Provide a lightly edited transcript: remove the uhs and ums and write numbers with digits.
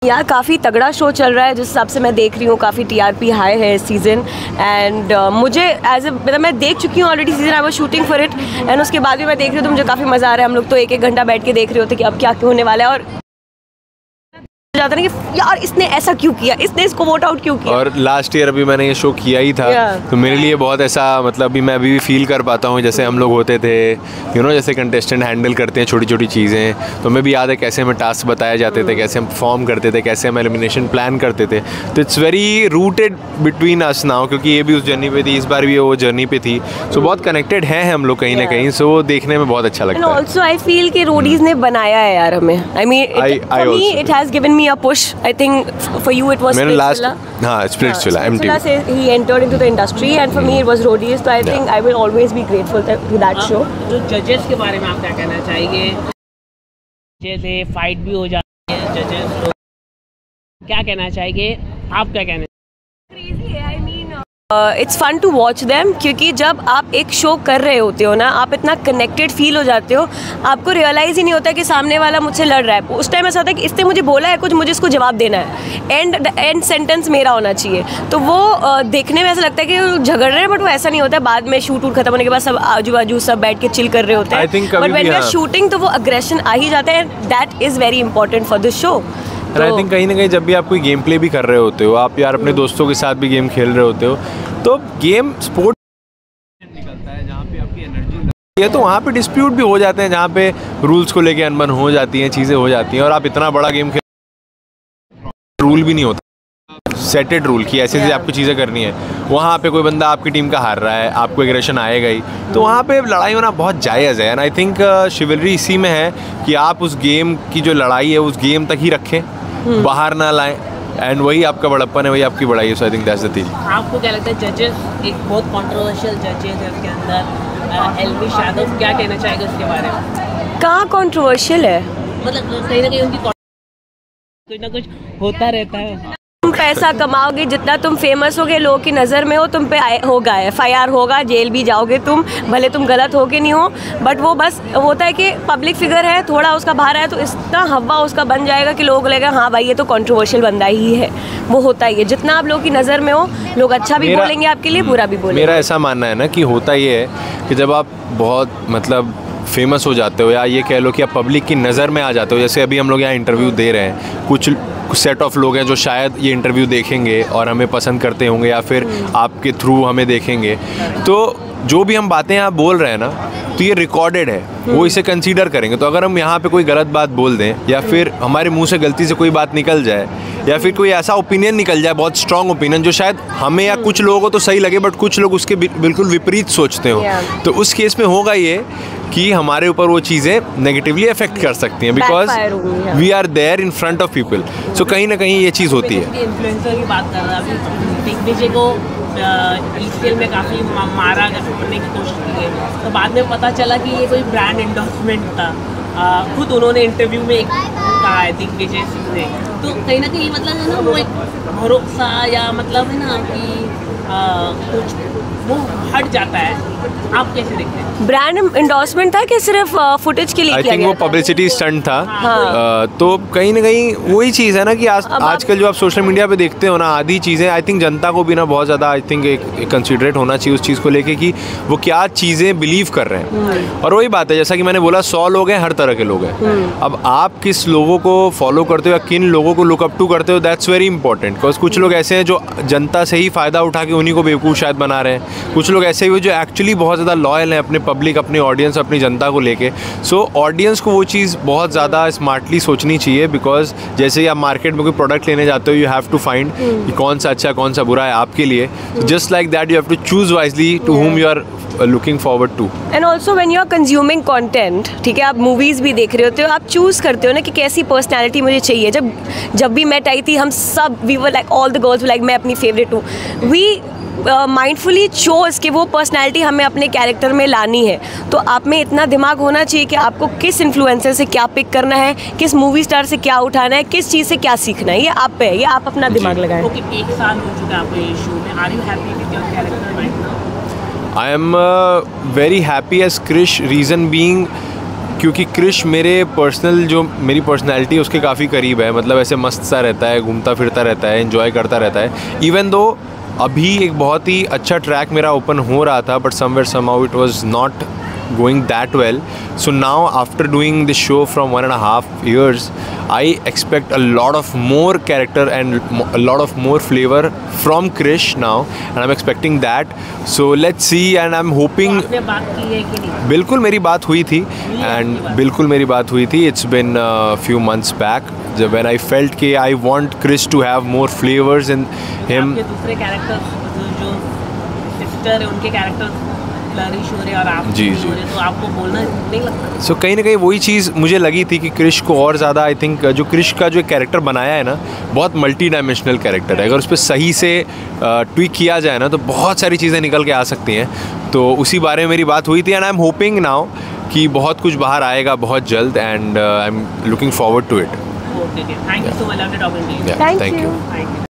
यार काफ़ी तगड़ा शो चल रहा है जिस हिसाब से मैं देख रही हूँ, काफ़ी टीआरपी हाई है इस सीज़न। एंड मुझे मतलब मैं देख चुकी हूँ already season, I was shooting for it and उसके बाद भी मैं देख रही हूँ तो मुझे काफ़ी मज़ा आ रहा है। हम लोग तो एक एक घंटा बैठ के देख रहे होते कि अब क्या क्यों होने वाला है, और जाता ना कि यार इसने ऐसा क्यों किया, इसने इसको वोट आउट क्यों किया। और लास्ट ईयर अभी मैंने ये शो किया ही था, तो मेरे लिए बहुत ऐसा मतलब अभी मैं अभी भी फील कर पाता हूँ जैसे हम लोग होते थे, जैसे कंटेस्टेंट हैंडल करते हैं छोटी छोटी चीज़ें। तो हमें भी याद है कैसे हमें टास्क बताए जाते थे, कैसे हम परफॉर्म करते थे, कैसे हम एलिमिनेशन प्लान करते थे। तो it's very rooted between us now, क्योंकि ये भी उस जर्नी पे थी, इस बार भी वो जर्नी पे थी। सो बहुत कनेक्टेड हैं हम लोग कहीं ना कहीं। सो वो देखने में बहुत अच्छा लगता है। ऑल्सो आई फील कि रोडीज ने बनाया है यार हमें। I mean it has given me a push. I think for you it was Splitsvilla. Splitsvilla says he entered into the industry and for me it was Roadies, so I think I will always be grateful to that show. जो जजेस के बारे में आप क्या कहना चाहेंगे? जैसे फाइट भी हो जाती है जजेस, क्या कहना चाहेंगे? आप क्या कहना? Crazy है, I mean it's fun to watch them, क्योंकि जब आप एक शो कर रहे होते हो ना, आप इतना कनेक्टेड फील हो जाते हो, आपको रियलाइज़ ही नहीं होता कि सामने वाला मुझसे लड़ रहा है। उस टाइम ऐसा होता है कि इसने मुझे बोला है कुछ, मुझे इसको जवाब देना है, एंड सेंटेंस मेरा होना चाहिए। तो वो देखने में ऐसा लगता है कि झगड़ रहे हैं, बट वो ऐसा नहीं होता है। बाद में शूट खत्म होने के बाद सब आजू बाजू सब बैठ के चिल कर रहे होते हैं, but when we are shooting तो वो अग्रेशन आ ही जाता है। That is very important for this show. I think कहीं ना कहीं जब भी आप कोई गेम प्ले भी कर रहे होते हो, आप यार अपने दोस्तों के साथ भी गेम खेल रहे होते हो, तो गेम स्पोर्ट निकलता है जहाँ पे आपकी एनर्जी है, तो वहाँ पे डिस्प्यूट भी हो जाते हैं, जहाँ पे रूल्स को लेके अनबन हो जाती हैं, चीज़ें हो जाती हैं। और आप इतना बड़ा गेम खेल, रूल भी नहीं होता सेटेड रूल की ऐसे ऐसे आपको चीज़ें करनी है। वहाँ पे कोई बंदा आपकी टीम का हार रहा है, आपको एग्रेशन आएगा ही, तो वहाँ पे लड़ाई होना बहुत जायज़ है। एंड आई थिंक शिवलरी इसी में है कि आप उस गेम की जो लड़ाई है उस गेम तक ही रखें, बाहर ना लाएं, एंड वही आपका बड़प्पन है, वही आपकी बड़ाई है। So I think that's the thing. आपको क्या लगता है जजेस एक बहुत कंट्रोवर्शियल जजेस है उसके अंदर, एलविश यादव, क्या कहना चाहेंगे उसके बारे में? कहाँ कंट्रोवर्शियल है? मतलब कहीं ना कहीं उनकी कुछ ना कुछ होता रहता है। तुम पैसा कमाओगे, जितना तुम फेमस होगे, लोगों की नज़र में हो, तुम पे होगा FIR होगा, जेल भी जाओगे तुम, भले तुम गलत हो कि नहीं हो, बट वो बस होता है कि पब्लिक फिगर है, थोड़ा उसका बाहर है तो इतना हवा उसका बन जाएगा कि लोग लगेगा हाँ भाई ये तो कंट्रोवर्शियल बंदा ही है। वो होता ही है, जितना आप लोगों की नज़र में हो, लोग अच्छा भी बोलेंगे आपके लिए, बुरा भी बोलेंगे। मेरा ऐसा मानना है ना कि होता ये है कि जब आप बहुत मतलब फेमस हो जाते हो, या ये कह लो कि आप पब्लिक की नज़र में आ जाते हो, जैसे अभी हम लोग यहाँ इंटरव्यू दे रहे हैं, कुछ सेट ऑफ लोग हैं जो शायद ये इंटरव्यू देखेंगे और हमें पसंद करते होंगे, या फिर आपके थ्रू हमें देखेंगे, तो जो भी हम बातें आप बोल रहे हैं ना, तो ये रिकॉर्डेड है, वो इसे कंसीडर करेंगे। तो अगर हम यहाँ पे कोई गलत बात बोल दें, या फिर हमारे मुंह से गलती से कोई बात निकल जाए, या फिर कोई ऐसा ओपिनियन निकल जाए, बहुत स्ट्रॉन्ग ओपिनियन, जो शायद हमें या कुछ लोगों को तो सही लगे बट कुछ लोग उसके बिल्कुल विपरीत सोचते हो, तो उस केस में होगा ये कि हमारे ऊपर वो चीज़ें नेगेटिवली अफेक्ट कर सकती हैं, because we are there in front of people. सो कहीं ना कहीं ये चीज़ होती है। इन्फ्लुएंसर की बात कर रहा है, दिग्विजय को ईसीएल में काफ़ी मारा करने की कोशिश की है, तो बाद में पता चला कि ये कोई ब्रांड एंडोर्समेंट था। खुद उन्होंने इंटरव्यू में एक कहा है दिग्विजय सिंह ने, तो कहीं ना कहीं मतलब है ना वो एक भरोसा या मतलब है ना कि कुछ वो हट जाता है। आप कैसे देखते हैं? ब्रांड एंडोर्समेंट था कि सिर्फ फुटेज के लिए किया गया था? आई थिंक वो पब्लिसिटी स्टंट था। तो कहीं ना कहीं वही चीज़ है ना कि आजकल जो आप सोशल मीडिया पे देखते हो ना, आधी चीज़ें आई थिंक जनता को भी ना बहुत ज़्यादा आई थिंक एक कंसिडरेट होना चाहिए उस चीज़ को लेके कि वो क्या चीज़ें बिलीव कर रहे हैं। और वही बात है, जैसा कि मैंने बोला, 100 लोग हैं, हर तरह के लोग हैं। अब आप किस लोगों को फॉलो करते हो या किन लोगों को लुकअप टू करते हो, दैट्स वेरी इंपॉर्टेंट। बिकॉज कुछ लोग ऐसे हैं जो जनता से ही फ़ायदा उठा के उन्हीं को बेवकूफ़ शायद बना रहे हैं, कुछ लोग ऐसे हुए जो एक्चुअली बहुत ज़्यादा लॉयल हैं अपने पब्लिक, अपने ऑडियंस, अपनी जनता को लेके। सो ऑडियंस को वो चीज़ बहुत ज़्यादा स्मार्टली सोचनी चाहिए, बिकॉज जैसे ही आप मार्केट में कोई प्रोडक्ट लेने जाते हो, यू हैव टू फाइंड कि कौन सा अच्छा कौन सा बुरा है आपके लिए। Just like that you have to choose wisely to whom you are looking forward to. And also when you are consuming content, ठीक है, आप मूवीज़ भी देख रहे होते हो, आप चूज़ करते हो ना कि कैसी पर्सनैलिटी मुझे चाहिए। जब भी मेट आई थी, हम सब we were like all the girls like मैं अपनी फेवरेट हूँ, वी माइंडफुली चोज कि वो पर्सनैलिटी हमें अपने कैरेक्टर में लानी है। तो आप में इतना दिमाग होना चाहिए कि आपको किस इन्फ्लुएंसर से क्या पिक करना है, किस मूवी स्टार से क्या उठाना है, किस चीज़ से क्या सीखना है, ये आप पे है, ये आप अपना दिमाग लगाएं। ओके, 1 साल हो चुका है आपको ये शो में, are you happy with your character right now? I am very happy as Krish, reason being क्योंकि क्रिश मेरे मेरी पर्सनैलिटी है उसके काफ़ी करीब है, मतलब ऐसे मस्त सा रहता है, घूमता फिरता रहता है, एंजॉय करता रहता है। इवन दो अभी एक बहुत ही अच्छा ट्रैक मेरा ओपन हो रहा था, but somewhere somehow it was not going that well. So now after doing this show from 1.5 years, I expect a lot of more character and a lot of more flavor from Krish now, and I'm expecting that. So let's see, and I'm hoping. आपने बात की है कि नहीं? बिल्कुल मेरी बात हुई थी, and बिल्कुल मेरी बात हुई थी. It's been a few months back when I felt कि I want Krish to have more flavors in him. आपके दूसरे कैरेक्टर्स जो सिस्टर है उनके कैरेक्टर्स फ्लरिश हो रहे हैं और आप जी हो रहे हैं, तो आपको बोलना नहीं लगता? सो कहीं ना कहीं वही चीज़ मुझे लगी थी कि क्रिश को और ज़्यादा आई थिंक जो क्रिश का जो कैरेक्टर बनाया है ना, बहुत मल्टी डायमेंशनल कैरेक्टर है। अगर उस पर सही से ट्विक किया जाए ना तो बहुत सारी चीज़ें निकल के आ सकती हैं। तो उसी बारे में मेरी बात हुई थी, and I am hoping now कि बहुत कुछ बाहर आएगा बहुत जल्द, and I am looking forward to it. Okay, thank you so much, love talking to you. Thank you. Thank you.